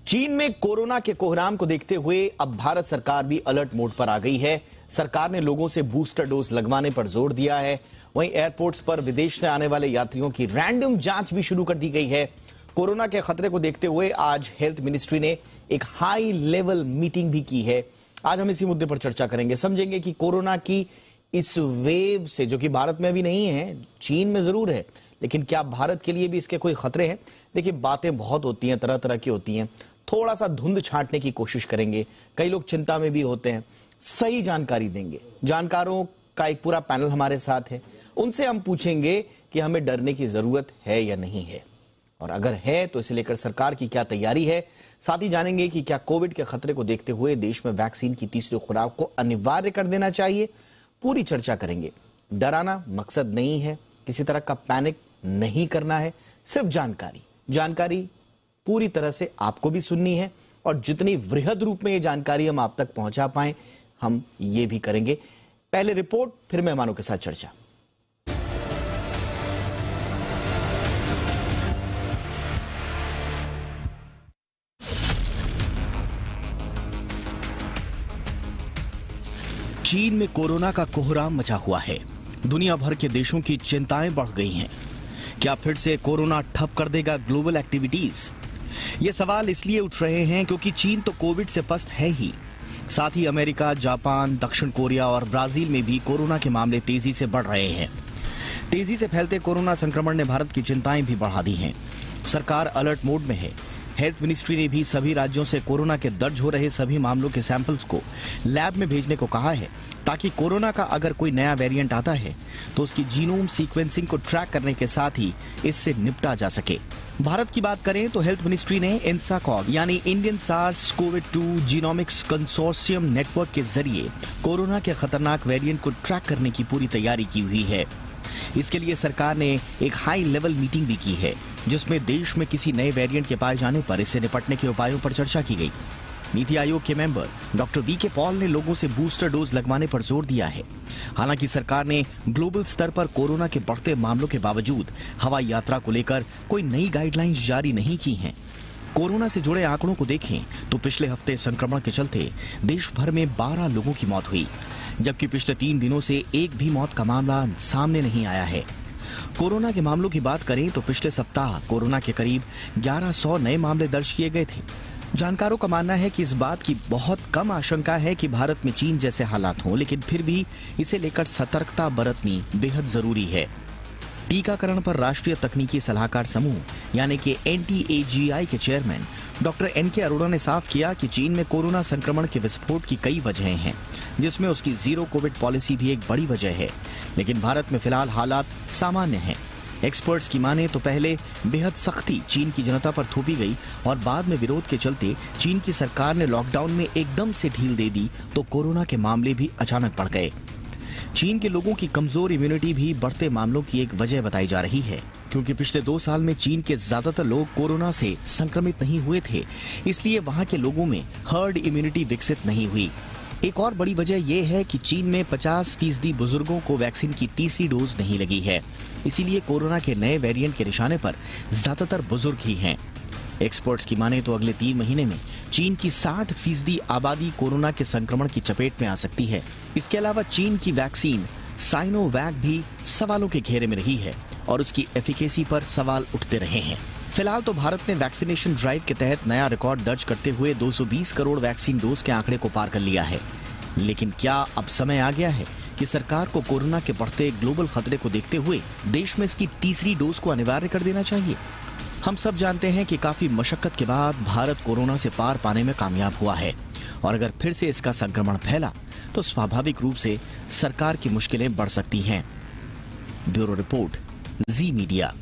चीन में कोरोना के कोहराम को देखते हुए अब भारत सरकार भी अलर्ट मोड पर आ गई है। सरकार ने लोगों से बूस्टर डोज लगवाने पर जोर दिया है। वहीं एयरपोर्ट्स पर विदेश से आने वाले यात्रियों की रैंडम जांच भी शुरू कर दी गई है। कोरोना के खतरे को देखते हुए आज हेल्थ मिनिस्ट्री ने एक हाई लेवल मीटिंग भी की है। आज हम इसी मुद्दे पर चर्चा करेंगे, समझेंगे कि कोरोना की इस वेव से, जो कि भारत में अभी नहीं है, चीन में जरूर है, लेकिन क्या भारत के लिए भी इसके कोई खतरे हैं? देखिए, बातें बहुत होती हैं, तरह तरह की होती हैं। थोड़ा सा धुंध छांटने की कोशिश करेंगे। कई लोग चिंता में भी होते हैं, सही जानकारी देंगे। जानकारों का एक पूरा पैनल हमारे साथ है, उनसे हम पूछेंगे कि हमें डरने की जरूरत है या नहीं है, और अगर है तो इसे लेकर सरकार की क्या तैयारी है। साथ ही जानेंगे कि क्या कोविड के खतरे को देखते हुए देश में वैक्सीन की तीसरी खुराक को अनिवार्य कर देना चाहिए। पूरी चर्चा करेंगे। डराना मकसद नहीं है, किसी तरह का पैनिक नहीं करना है, सिर्फ जानकारी पूरी तरह से आपको भी सुननी है, और जितनी वृहद रूप में ये जानकारी हम आप तक पहुंचा पाएं, हम ये भी करेंगे। पहले रिपोर्ट, फिर मेहमानों के साथ चर्चा। चीन में कोरोना का कोहराम मचा हुआ है। दुनिया भर के देशों की चिंताएं बढ़ गई हैं। क्या फिर से कोरोना ठप कर देगा ग्लोबल एक्टिविटीज? ये सवाल इसलिए उठ रहे हैं क्योंकि चीन तो कोविड से पस्त है ही, साथ ही अमेरिका, जापान, दक्षिण कोरिया और ब्राजील में भी कोरोना के मामले तेजी से बढ़ रहे हैं। तेजी से फैलते कोरोना संक्रमण ने भारत की चिंताएं भी बढ़ा दी हैं। सरकार अलर्ट मोड में है। हेल्थ मिनिस्ट्री ने भी सभी राज्यों से कोरोना के दर्ज हो रहे सभी मामलों के सैंपल्स को लैब में भेजने को कहा है, ताकि कोरोना का अगर कोई नया वेरिएंट आता है तो उसकी जीनोम सीक्वेंसिंग को ट्रैक करने के साथ ही इससे निपटा जा सके। भारत की बात करें तो हेल्थ मिनिस्ट्री ने INSACOG यानी Indian SARS-CoV-2 genomics consortium network के जरिए कोरोना के खतरनाक वेरिएंट को ट्रैक करने की पूरी तैयारी की हुई है। इसके लिए सरकार ने एक हाई लेवल मीटिंग भी की है, जिसमें देश में किसी नए वेरिएंट के पाए जाने पर इससे निपटने के उपायों पर चर्चा की गई। नीति आयोग के मेंबर डॉक्टर VK पॉल ने लोगों से बूस्टर डोज लगवाने पर जोर दिया है। हालांकि सरकार ने ग्लोबल स्तर पर कोरोना के बढ़ते मामलों के बावजूद हवाई यात्रा को लेकर कोई नई गाइडलाइंस जारी नहीं की हैं। कोरोना से जुड़े आंकड़ों को देखें तो पिछले हफ्ते संक्रमण के चलते देश भर में 12 लोगों की मौत हुई, जबकि पिछले 3 दिनों से एक भी मौत का मामला सामने नहीं आया है। कोरोना के मामलों की बात करें तो पिछले सप्ताह कोरोना के करीब 1100 नए मामले दर्ज किए गए थे। जानकारों का मानना है कि इस बात की बहुत कम आशंका है कि भारत में चीन जैसे हालात हों, लेकिन फिर भी इसे लेकर सतर्कता बरतनी बेहद जरूरी है। टीकाकरण पर राष्ट्रीय तकनीकी सलाहकार समूह यानी कि NTAGI के चेयरमैन डॉक्टर NK अरोड़ा ने साफ किया कि चीन में कोरोना संक्रमण के विस्फोट की कई वजहें हैं, जिसमें उसकी जीरो कोविड पॉलिसी भी एक बड़ी वजह है। लेकिन भारत में फिलहाल हालात सामान्य हैं। एक्सपर्ट्स की माने तो पहले बेहद सख्ती चीन की जनता पर थोपी गई, और बाद में विरोध के चलते चीन की सरकार ने लॉकडाउन में एकदम से ढील दे दी, तो कोरोना के मामले भी अचानक बढ़ गए। चीन के लोगों की कमजोर इम्यूनिटी भी बढ़ते मामलों की एक वजह बताई जा रही है, क्योंकि पिछले 2 साल में चीन के ज्यादातर लोग कोरोना से संक्रमित नहीं हुए थे, इसलिए वहां के लोगों में हर्ड इम्यूनिटी विकसित नहीं हुई। एक और बड़ी वजह यह है कि चीन में 50% बुजुर्गों को वैक्सीन की तीसरी डोज नहीं लगी है, इसीलिए कोरोना के नए वेरिएंट के निशाने पर ज्यादातर बुजुर्ग ही हैं। एक्सपर्ट्स की माने तो अगले 3 महीने में चीन की 60% आबादी कोरोना के संक्रमण की चपेट में आ सकती है। इसके अलावा चीन की वैक्सीन साइनोवैक भी सवालों के घेरे में रही है, और उसकी एफिकेसी पर सवाल उठते रहे हैं। फिलहाल तो भारत ने वैक्सीनेशन ड्राइव के तहत नया रिकॉर्ड दर्ज करते हुए 220 करोड़ वैक्सीन डोज के आंकड़े को पार कर लिया है। लेकिन क्या अब समय आ गया है कि सरकार को कोरोना के बढ़ते ग्लोबल खतरे को देखते हुए देश में इसकी तीसरी डोज को अनिवार्य कर देना चाहिए? हम सब जानते हैं कि काफी मशक्कत के बाद भारत कोरोना से पार पाने में कामयाब हुआ है, और अगर फिर से इसका संक्रमण फैला तो स्वाभाविक रूप से सरकार की मुश्किलें बढ़ सकती हैं। ब्यूरो रिपोर्ट, जी मीडिया।